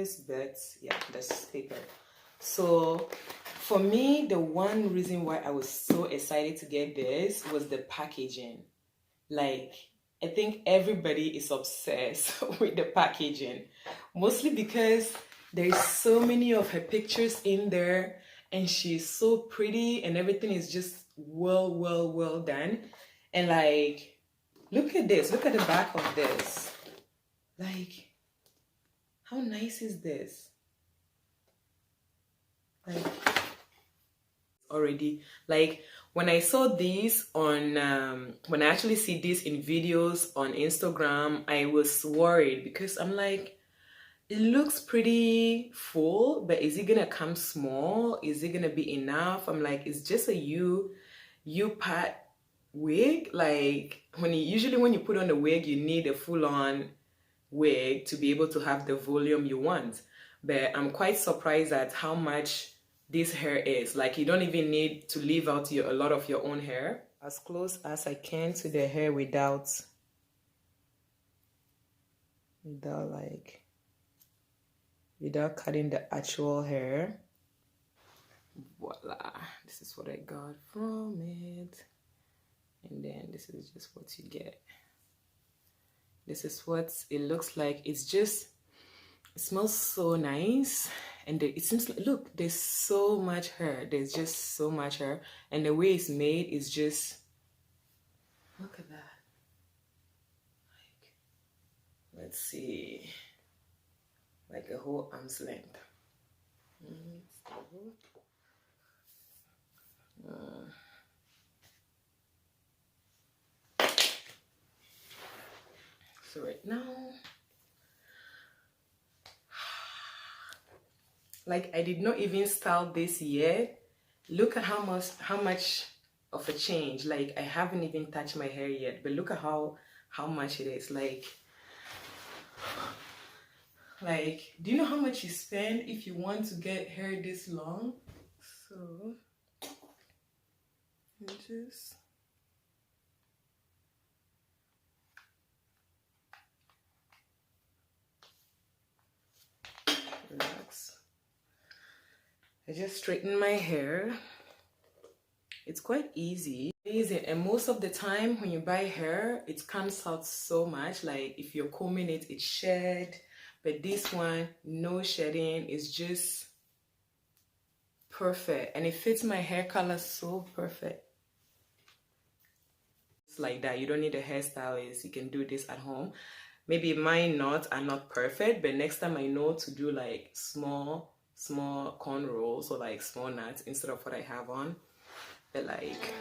this, but yeah, that's paper. So for me, the one reason why I was so excited to get this was the packaging. Like, I think everybody is obsessed with the packaging, mostly because there's so many of her pictures in there, and she's so pretty, and everything is just well done. And like, look at this, look at the back of this. Like, how nice is this? Like, already, like, when I saw these on when I actually see this in videos on Instagram, I was worried because I'm like, it looks pretty full, but is it gonna come small? Is it gonna be enough? I'm like, it's just a U-part wig. Like, usually when you put on a wig, you need a full-on wig to be able to have the volume you want. But I'm quite surprised at how much this hair is. Like, you don't even need to leave out a lot of your own hair. As close as I can to the hair without cutting the actual hair. Voila, this is what I got from it. And then this is just what you get. This is what it looks like. It smells so nice. And it seems like, look, there's so much hair. There's just so much hair. And the way it's made is just, look at that. Like, let's see. Like a whole arm's length. So right now, like, I did not even style this yet. Look at how much of a change. Like, I haven't even touched my hair yet, but look at how much it is. Like, do you know how much you spend if you want to get hair this long? So just relax. I just straighten my hair. It's quite easy. And most of the time when you buy hair, it comes out so much. Like, if you're combing it, it's shed. But this one, no shedding. It's just perfect. And it fits my hair color so perfect. It's like that. You don't need a hairstylist. You can do this at home. Maybe mine are not perfect, but next time I know to do like small cornrows or like small knots instead of what I have on. But like,